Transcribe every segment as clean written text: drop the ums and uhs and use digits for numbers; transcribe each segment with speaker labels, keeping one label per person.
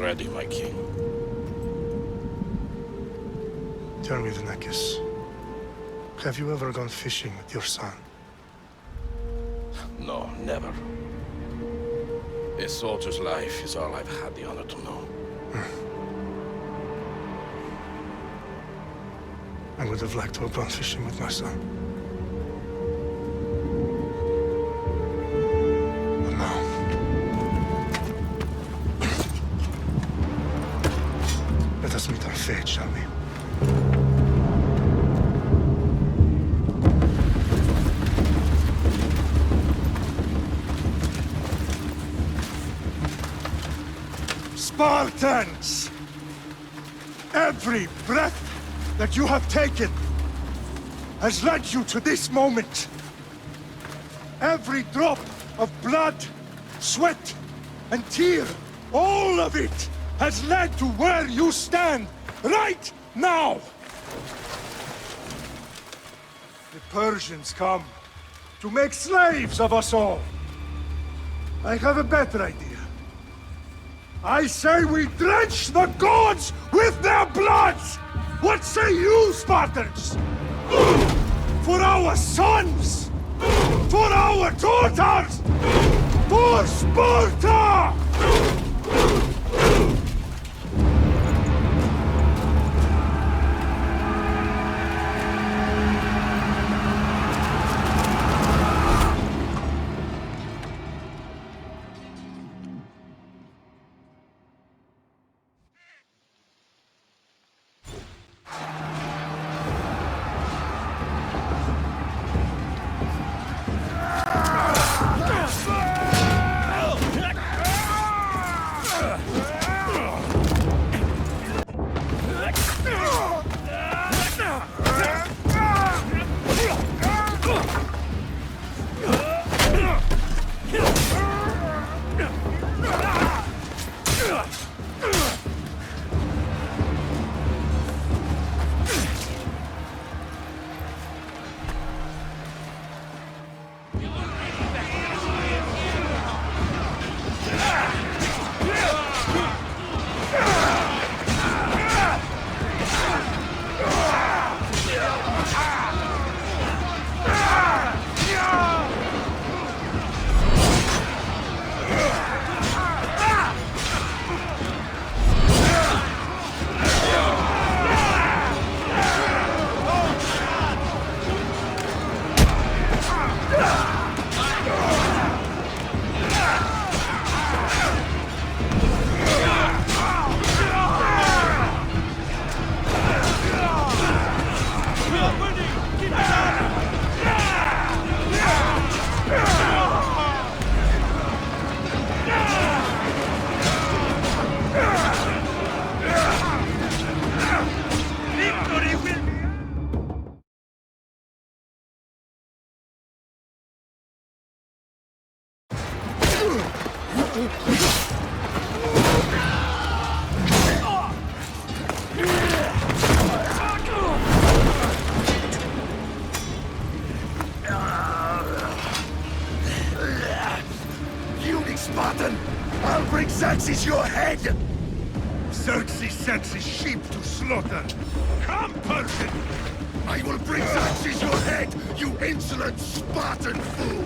Speaker 1: ready, my king.
Speaker 2: Tell me, Vinakis, have you ever gone fishing with your son?
Speaker 1: No, never. A soldier's life is all I've had the honor to know.
Speaker 2: I would have liked to have gone fishing with my son. But now... let us meet our fate, shall we? Spartans! Every breath that you have taken has led you to this moment. Every drop of blood, sweat, and tear, all of it has led to where you stand right now. The Persians come to make slaves of us all. I have a better idea. I say we drench the gods with their bloods! What say you, Spartans? For our sons! For our daughters! For Sparta!
Speaker 3: Spartan! I'll bring Xerxes your head! Xerxes sends his sheep to slaughter. Come, Persian! I will bring Xerxes your head, you insolent Spartan fool!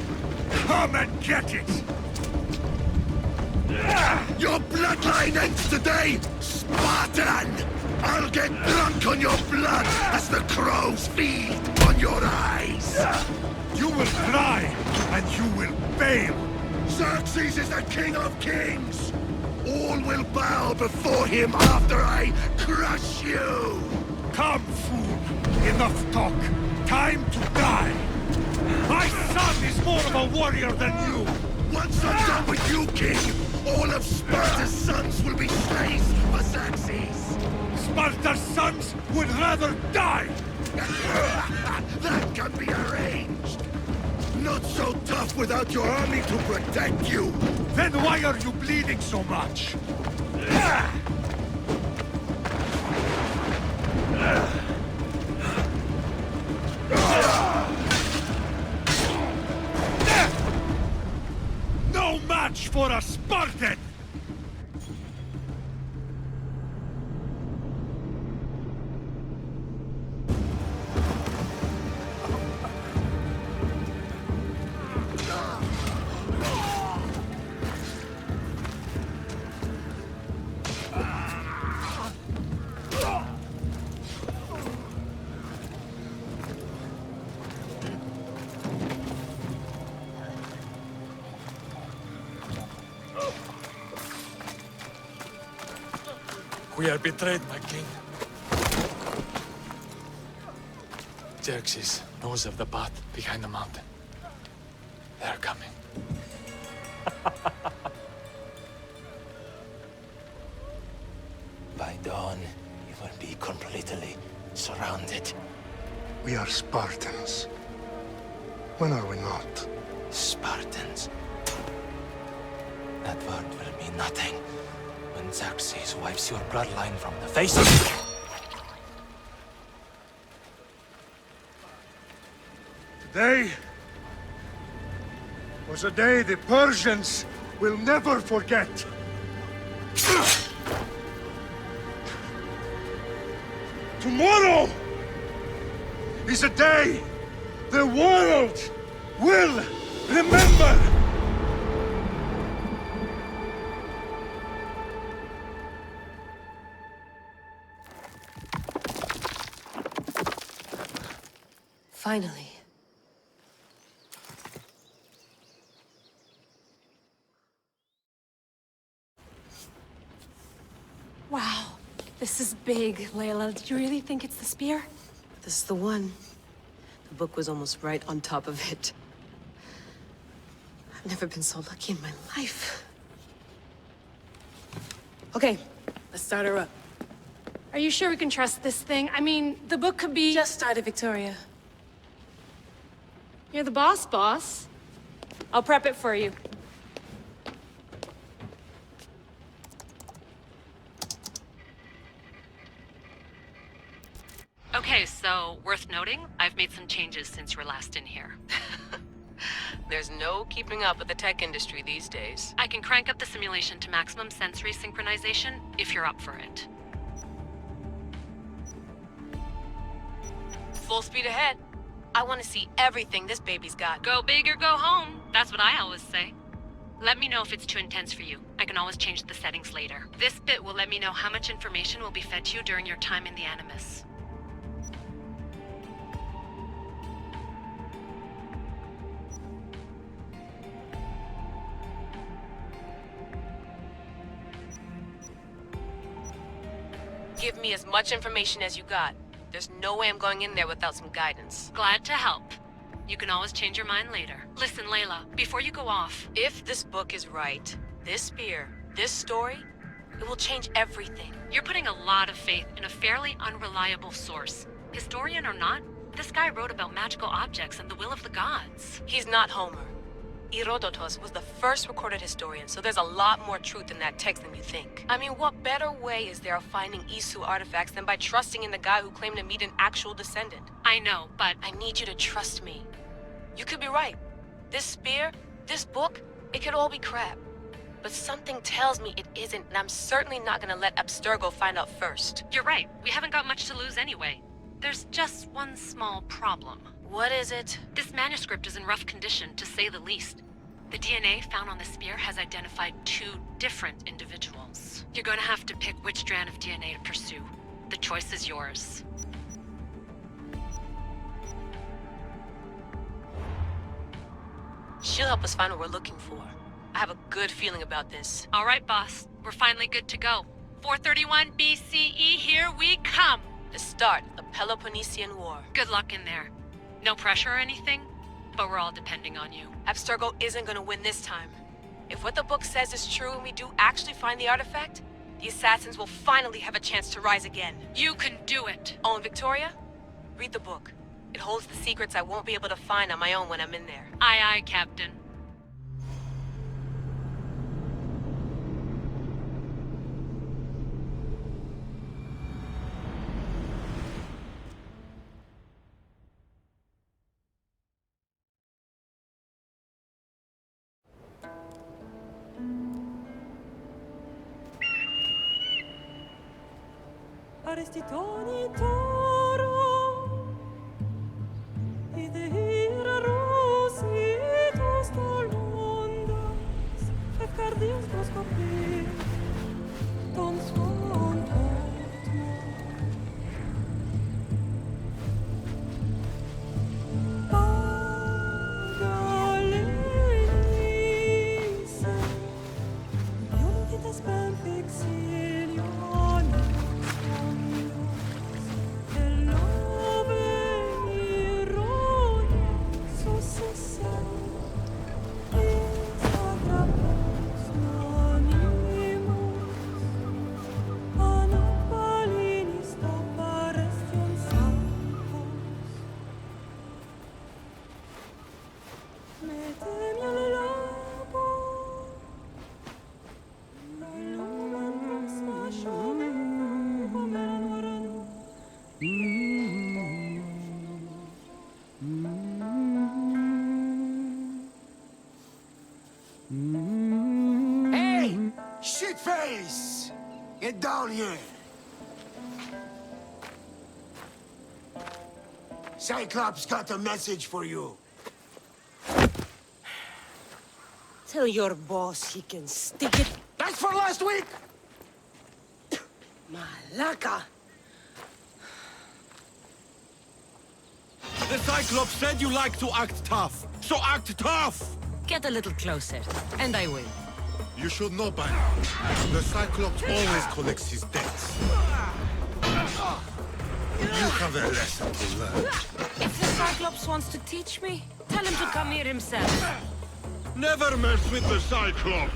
Speaker 3: Come and get it! Your bloodline ends today, Spartan! I'll get drunk on your blood as the crows feed on your eyes! You will cry, and you will fail! Xerxes is the king of kings! All will bow before him after I crush you! Come, fool! Enough talk! Time to die! My son is more of a warrior than you! Once I'm done with you, king, all of Sparta's sons will be slaves for Xerxes! Sparta's sons would rather die! That can be arranged! Not so tough without your army to protect you! Then why are you bleeding so much? No match for a Spartan!
Speaker 4: We are betrayed, my king. Xerxes knows of the path behind the mountain. They are coming.
Speaker 5: By dawn, you will be completely surrounded.
Speaker 2: We are Spartans. When are we not?
Speaker 5: Spartans. That word will mean nothing when Xerxes wipes your bloodline from the face of...
Speaker 2: Today was a day the Persians will never forget. Tomorrow is a day the world will remember.
Speaker 6: Finally.
Speaker 7: Wow, this is big, Layla. Do you really think it's the spear?
Speaker 6: This is the one. The book was almost right on top of it. I've never been so lucky in my life. Okay, let's start her up.
Speaker 7: Are you sure we can trust this thing? I mean, the book could be...
Speaker 6: Just started, Victoria.
Speaker 7: You're the boss. I'll prep it for you.
Speaker 8: Okay, so worth noting, I've made some changes since you were last in here.
Speaker 6: There's no keeping up with the tech industry these days.
Speaker 8: I can crank up the simulation to maximum sensory synchronization if you're up for it.
Speaker 6: Full speed ahead. I want to see everything this baby's got.
Speaker 8: Go big or go home. That's what I always say. Let me know if it's too intense for you. I can always change the settings later. This bit will let me know how much information will be fed to you during your time in the Animus.
Speaker 6: Give me as much information as you got. There's no way I'm going in there without some guidance.
Speaker 8: Glad to help. You can always change your mind later. Listen, Layla, before you go off...
Speaker 6: If this book is right, this spear, this story, it will change everything.
Speaker 8: You're putting a lot of faith in a fairly unreliable source. Historian or not, this guy wrote about magical objects and the will of the gods.
Speaker 6: He's not Homer. Herodotus was the first recorded historian, so there's a lot more truth in that text than you think. I mean, what better way is there of finding Isu artifacts than by trusting in the guy who claimed to meet an actual descendant?
Speaker 8: I know, but...
Speaker 6: I need you to trust me. You could be right. This spear, this book, it could all be crap. But something tells me it isn't, and I'm certainly not gonna let Abstergo find out first.
Speaker 8: You're right. We haven't got much to lose anyway. There's just one small problem.
Speaker 6: What is it?
Speaker 8: This manuscript is in rough condition, to say the least. The DNA found on the spear has identified 2 different individuals. You're going to have to pick which strand of DNA to pursue. The choice is yours.
Speaker 6: She'll help us find what we're looking for. I have a good feeling about this.
Speaker 8: All right, boss. We're finally good to go. 431 BCE, here we come!
Speaker 6: The start of the Peloponnesian War.
Speaker 8: Good luck in there. No pressure or anything, but we're all depending on you.
Speaker 6: Abstergo isn't gonna win this time. If what the book says is true and we do actually find the artifact, the assassins will finally have a chance to rise again.
Speaker 8: You can do it!
Speaker 6: Oh, and Victoria? Read the book. It holds the secrets I won't be able to find on my own when I'm in there.
Speaker 8: Aye, aye, Captain.
Speaker 9: Arestitoni toro, idehira rositos tolondas, efcardias proskopir, ton svon potmo. Pagalese, ionitas pempexilioni.
Speaker 3: Get down here! Cyclops got a message for you.
Speaker 10: Tell your boss he can stick it.
Speaker 3: That's for last week!
Speaker 10: Malaka!
Speaker 3: The Cyclops said you like to act tough, so act tough!
Speaker 10: Get a little closer, and I will.
Speaker 11: You should know by now. The Cyclops always collects his debts. You have a lesson to learn.
Speaker 10: If the Cyclops wants to teach me, tell him to come here himself.
Speaker 3: Never mess with the Cyclops!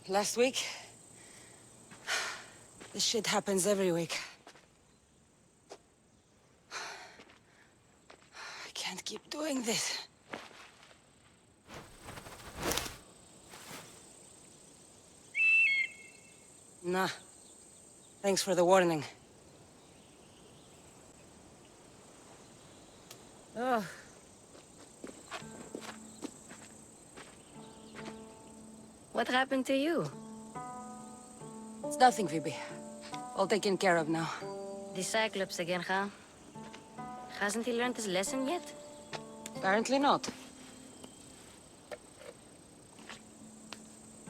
Speaker 10: Last week? This shit happens every week. I can't keep doing this. Nah. Thanks for the warning. Oh.
Speaker 8: What happened to you?
Speaker 10: It's nothing, Phoebe. All taken care of now.
Speaker 8: The Cyclops again, huh? Hasn't he learned his lesson yet?
Speaker 10: Apparently not.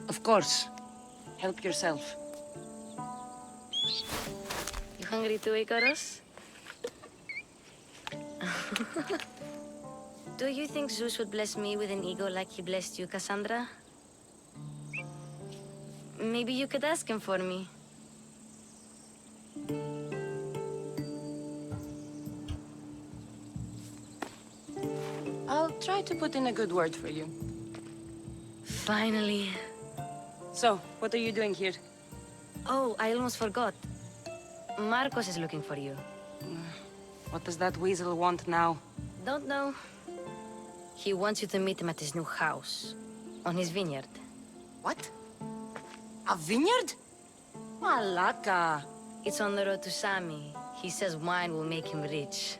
Speaker 10: Of course. Help yourself.
Speaker 8: You hungry too, Icarus? Do you think Zeus would bless me with an ego like he blessed you, Cassandra? Maybe you could ask him for me.
Speaker 10: I'll try to put in a good word for you.
Speaker 8: Finally.
Speaker 10: So, what are you doing here?
Speaker 8: Oh, I almost forgot. Marcos is looking for you.
Speaker 10: What does that weasel want now?
Speaker 8: Don't know. He wants you to meet him at his new house. On his vineyard.
Speaker 10: What? A vineyard? Malaka.
Speaker 8: It's on the road to Sami. He says wine will make him rich.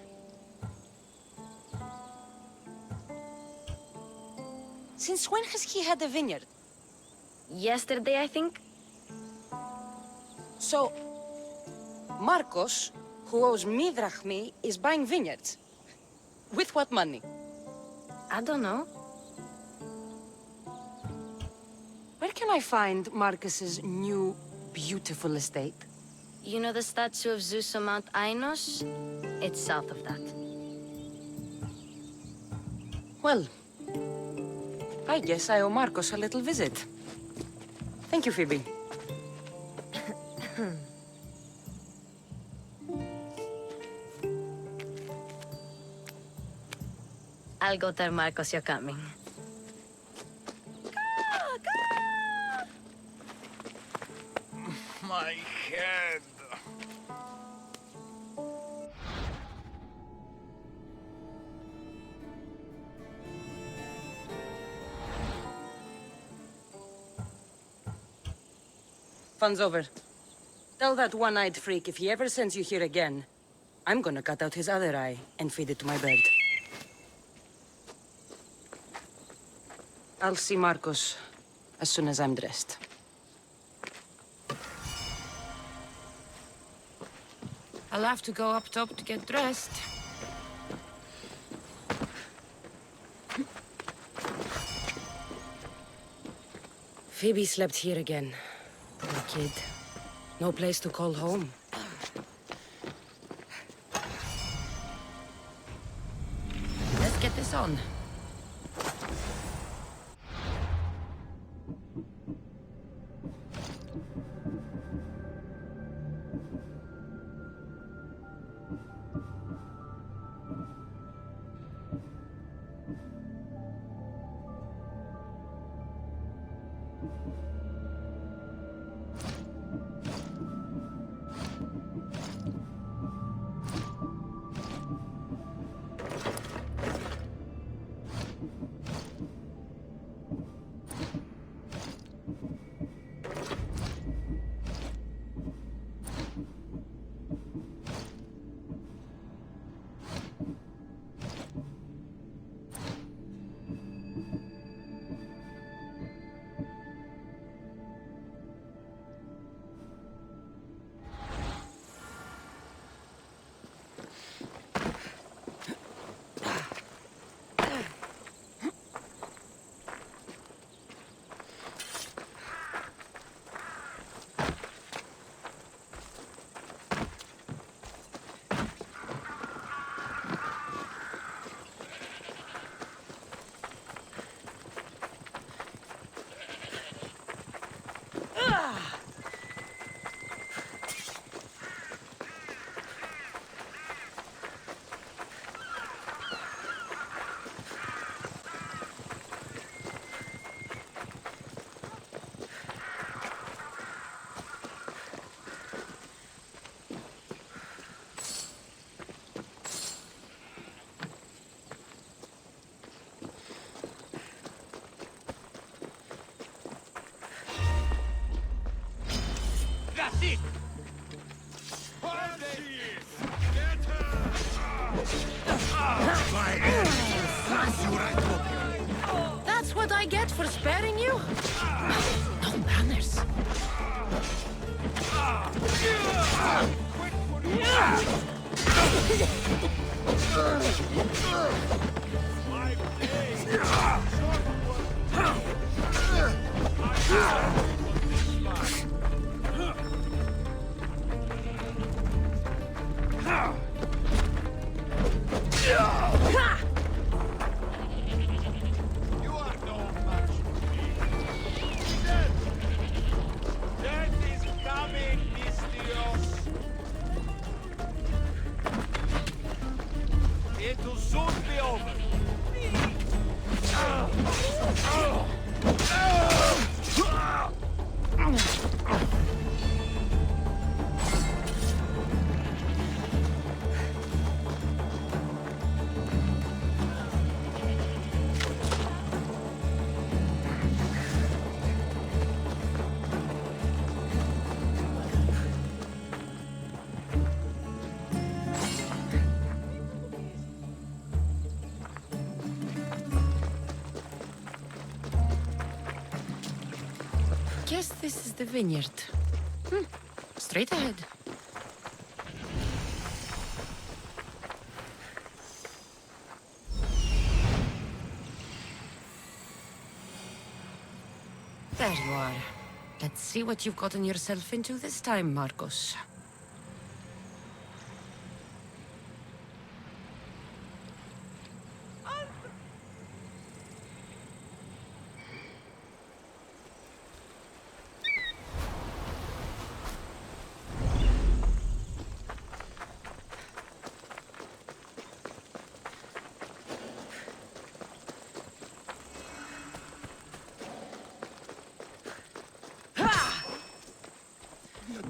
Speaker 10: Since when has he had a vineyard?
Speaker 8: Yesterday, I think?
Speaker 10: So, Marcos, who owes me drachmi, is buying vineyards. With what money?
Speaker 8: I don't know.
Speaker 10: Where can I find Marcus's new, beautiful estate?
Speaker 8: You know the statue of Zeus on Mount Ainos? It's south of that.
Speaker 10: Well, I guess I owe Marcos a little visit. Thank you, Phoebe.
Speaker 8: I'll go tell Marcos you're coming.
Speaker 3: My head.
Speaker 10: Fun's over. Tell that one-eyed freak if he ever sends you here again, I'm gonna cut out his other eye and feed it to my bird. I'll see Marcos as soon as I'm dressed. I'll have to go up top to get dressed. Phoebe slept here again. Poor kid. No place to call home. Let's get this on.
Speaker 3: it! My enemies will slice you right open!
Speaker 10: That's what I get for sparing you? No manners.
Speaker 3: It'll soon be over.
Speaker 10: Guess this is the vineyard. Straight ahead. There you are. Let's see what you've gotten yourself into this time, Marcos.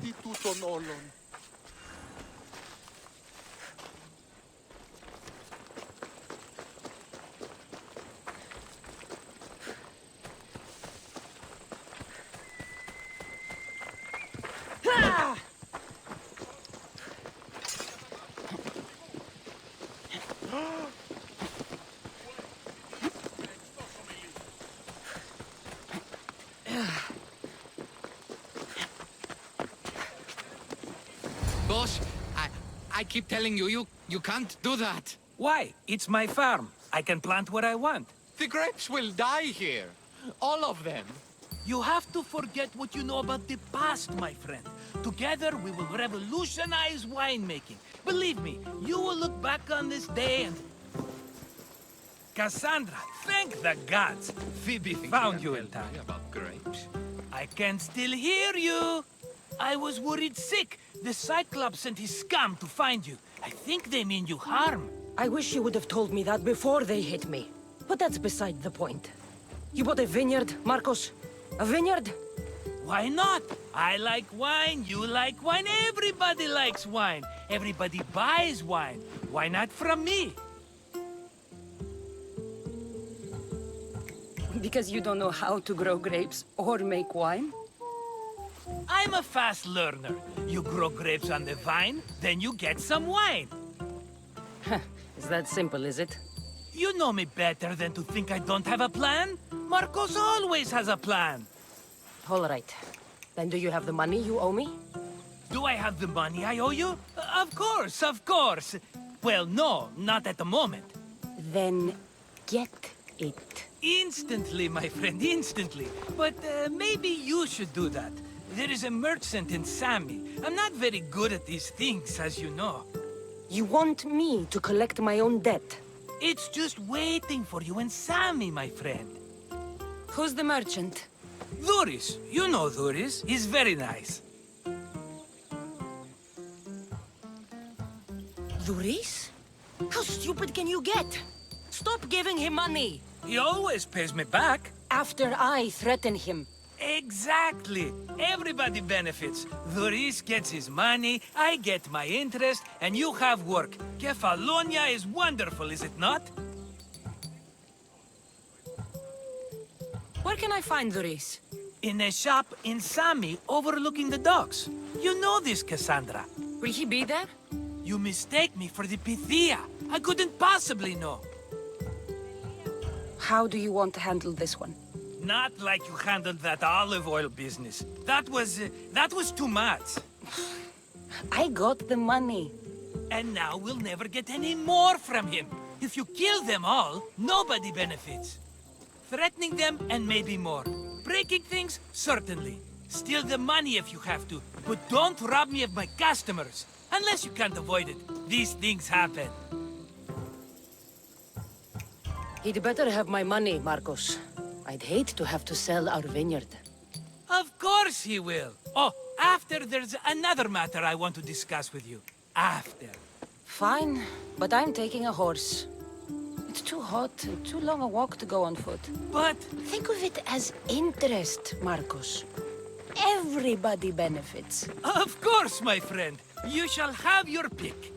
Speaker 11: Di tutto nolon.
Speaker 12: Boss, I keep telling you, you can't do that.
Speaker 13: Why? It's my farm. I can plant what I want.
Speaker 12: The grapes will die here. All of them.
Speaker 13: You have to forget what you know about the past, my friend. Together, we will revolutionize winemaking. Believe me, you will look back on this day and... Cassandra, thank the gods! Phoebe found you in time.
Speaker 12: About grapes.
Speaker 13: I can still hear you! I was worried sick. The Cyclops sent his scum to find you. I think they mean you harm.
Speaker 10: I wish you would have told me that before they hit me. But that's beside the point. You bought a vineyard, Marcos? A vineyard?
Speaker 13: Why not? I like wine, you like wine, everybody likes wine. Everybody buys wine. Why not from me?
Speaker 10: Because you don't know how to grow grapes or make wine?
Speaker 13: I'm a fast learner. You grow grapes on the vine, then you get some wine.
Speaker 10: Is that simple, is it?
Speaker 13: You know me better than to think I don't have a plan. Marcos always has a plan.
Speaker 10: All right. Then do you have the money you owe me?
Speaker 13: Do I have the money I owe you? Of course, of course. Well, no, not at the moment.
Speaker 10: Then get it.
Speaker 13: Instantly, my friend, instantly. But maybe you should do that. There is a merchant in Sami. I'm not very good at these things, as you know.
Speaker 10: You want me to collect my own debt?
Speaker 13: It's just waiting for you in Sami, my friend.
Speaker 10: Who's the merchant?
Speaker 13: Duris. You know Duris. He's very nice.
Speaker 10: Duris? How stupid can you get? Stop giving him money!
Speaker 13: He always pays me back.
Speaker 10: After I threaten him.
Speaker 13: Exactly. Everybody benefits. Duris gets his money, I get my interest, and you have work. Kefalonia is wonderful, is it not?
Speaker 10: Where can I find Duris?
Speaker 13: in a shop in Sami overlooking the docks. You know this, Cassandra.
Speaker 6: Will he be there?
Speaker 13: You mistake me for the Pythia. I couldn't possibly know.
Speaker 10: How do you want to handle this one?
Speaker 13: Not like you handled that olive oil business. That was too much.
Speaker 10: I got the money.
Speaker 13: And now we'll never get any more from him. If you kill them all, nobody benefits. Threatening them, and maybe more. Breaking things, certainly. Steal the money if you have to, but don't rob me of my customers. Unless you can't avoid it. These things happen.
Speaker 10: He'd better have my money, Marcos. I'd hate to have to sell our vineyard.
Speaker 13: Of course he will. Oh, after there's another matter I want to discuss with you. After.
Speaker 10: Fine, but I'm taking a horse. It's too hot and too long a walk to go on foot.
Speaker 13: But...
Speaker 10: think of it as interest, Marcos. Everybody benefits.
Speaker 13: Of course, my friend. You shall have your pick.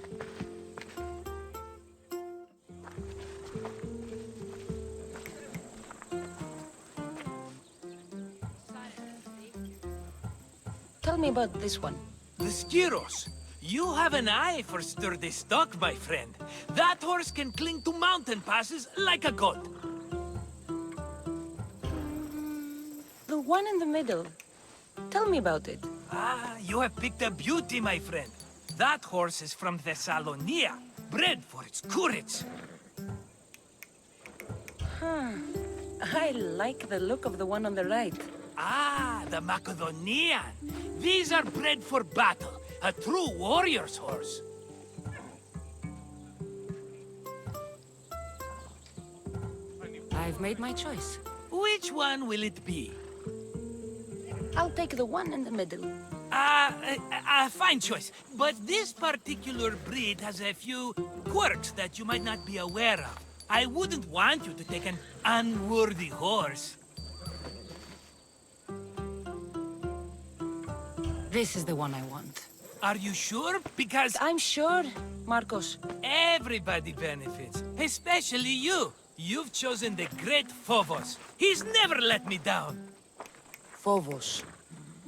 Speaker 10: Tell me about this one.
Speaker 13: The Skiros. You have an eye for sturdy stock, my friend. That horse can cling to mountain passes like a goat.
Speaker 10: The one in the middle. Tell me about it.
Speaker 13: Ah, you have picked a beauty, my friend. That horse is from Thessalonia, bred for its courage.
Speaker 10: Huh. I like the look of the one on the right.
Speaker 13: Ah, the Macedonian. These are bred for battle. A true warrior's horse.
Speaker 10: I've made my choice.
Speaker 13: Which one will it be?
Speaker 10: I'll take the one in the middle.
Speaker 13: Fine choice. But this particular breed has a few quirks that you might not be aware of. I wouldn't want you to take an unworthy horse.
Speaker 10: This is the one I want.
Speaker 13: Are you sure? Because...
Speaker 10: I'm sure, Marcos.
Speaker 13: everybody benefits. Especially you. You've chosen the great Phobos. He's never let me down.
Speaker 10: Phobos.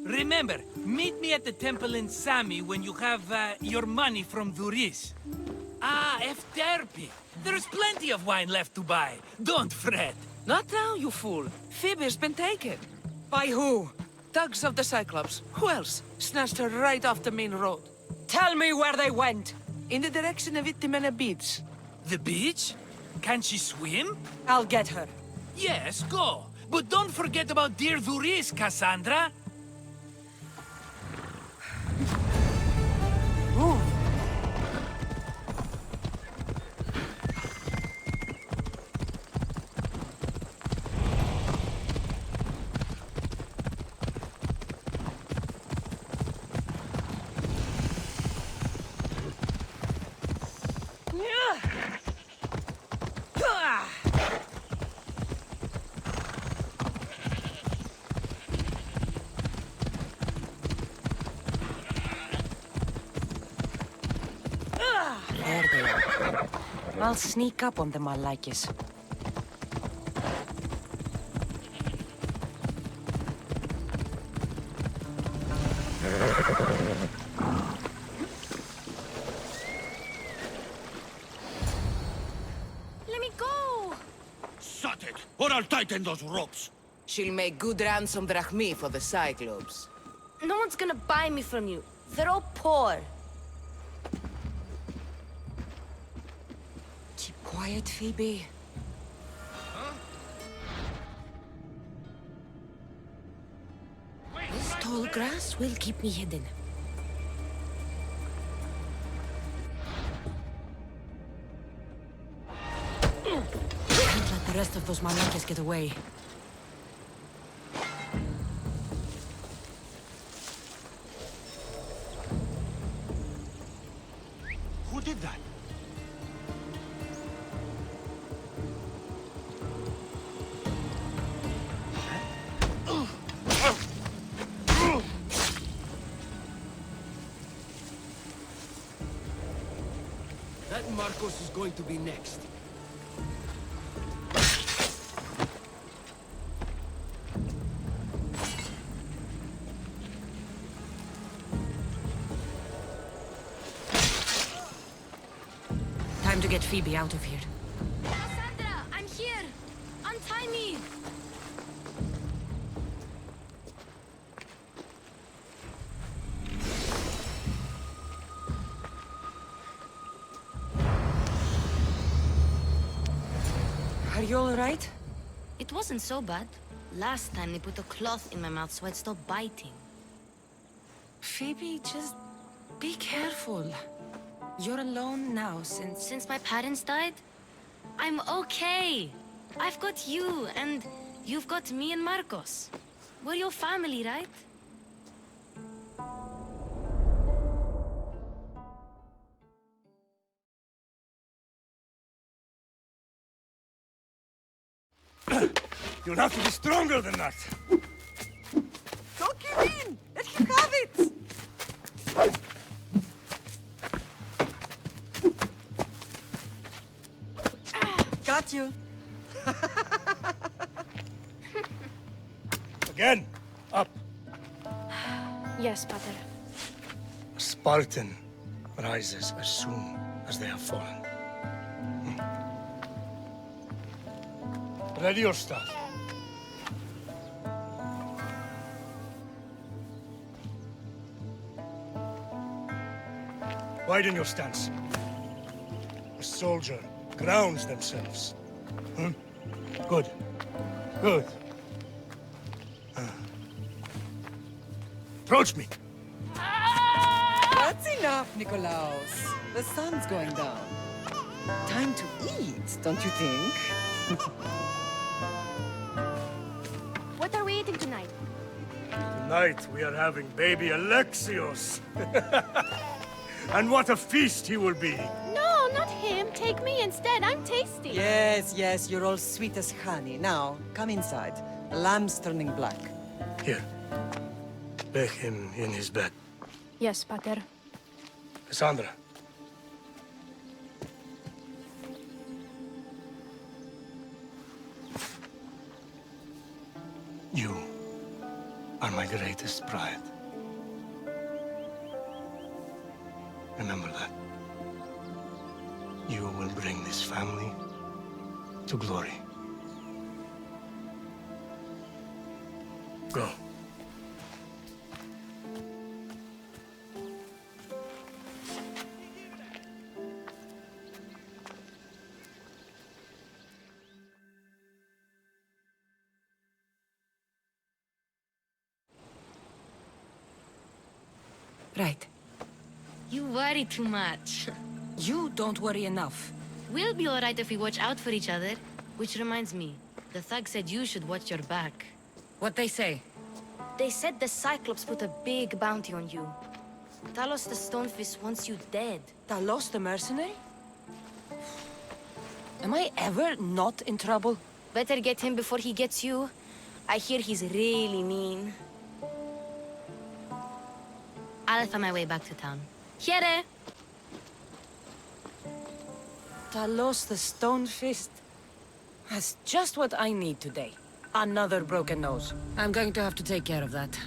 Speaker 13: Remember, meet me at the temple in Sami when you have your money from Duris. Ah, Efterpi. There's plenty of wine left to buy. Don't fret.
Speaker 14: Not now, you fool. Phoebe's been taken.
Speaker 10: By who?
Speaker 14: Thugs of the Cyclops. Who else? Snatched her right off the main road.
Speaker 10: Tell me where they went!
Speaker 14: In the direction of Itimena Beach.
Speaker 13: The beach? Can she swim?
Speaker 10: I'll get her.
Speaker 13: Yes, go. But don't forget about dear Duris, Cassandra.
Speaker 10: There they are. I'll sneak up on them, Malakis.
Speaker 7: Let me go!
Speaker 3: Shut it, or I'll tighten those ropes.
Speaker 14: She'll make good ransom drachmi for the Cyclops.
Speaker 7: No one's gonna buy me from you. They're all poor.
Speaker 10: Keep quiet, Phoebe. This tall grass will keep me hidden. Can't let the rest of those Malakis get away.
Speaker 3: Who did that?
Speaker 15: That Marcos is going to be next.
Speaker 10: get Phoebe out of here.
Speaker 7: Cassandra, I'm here! Untie me!
Speaker 10: Are you alright?
Speaker 16: It wasn't so bad. Last time they put a cloth in my mouth so I'd stop biting.
Speaker 10: Phoebe, just be careful. You're alone now
Speaker 16: Since my parents died? I'm okay. I've got you, and you've got me and Marcos. We're your family, right?
Speaker 2: You'll have to be stronger than that.
Speaker 14: Don't give in! Let him have it! Got you.
Speaker 2: Again, up.
Speaker 7: Yes, Pater.
Speaker 2: A Spartan rises as soon as they have fallen. Ready your staff. Widen your stance. A soldier grounds themselves. Good. Good. Approach me.
Speaker 14: That's enough, Nikolaos. The sun's going down. Time to eat, don't you think?
Speaker 7: What are we eating tonight?
Speaker 2: Tonight we are having baby Alexios. And what a feast he will be.
Speaker 7: No, not him. Take me instead. I'm tasty.
Speaker 14: Yes, yes, you're all sweet as honey. Now, come inside. The lamb's turning black.
Speaker 2: Here. Lay him in his bed.
Speaker 7: Yes, Pater.
Speaker 2: Cassandra. You are my greatest pride. Remember that. You will bring this family to glory. Go.
Speaker 10: Right.
Speaker 16: You worry too much.
Speaker 10: You don't worry enough.
Speaker 16: We'll be alright if we watch out for each other. Which reminds me, the thug said you should watch your back.
Speaker 10: What'd they say?
Speaker 16: They said the Cyclops put a big bounty on you. Talos the Stonefist wants you dead.
Speaker 10: Talos the mercenary? Am I ever not in trouble?
Speaker 16: Better get him before he gets you. I hear he's really mean. I'll find my way back to town. Here!
Speaker 10: Talos the Stonefist. That's just what I need today. Another broken nose. I'm going to have to take care of that.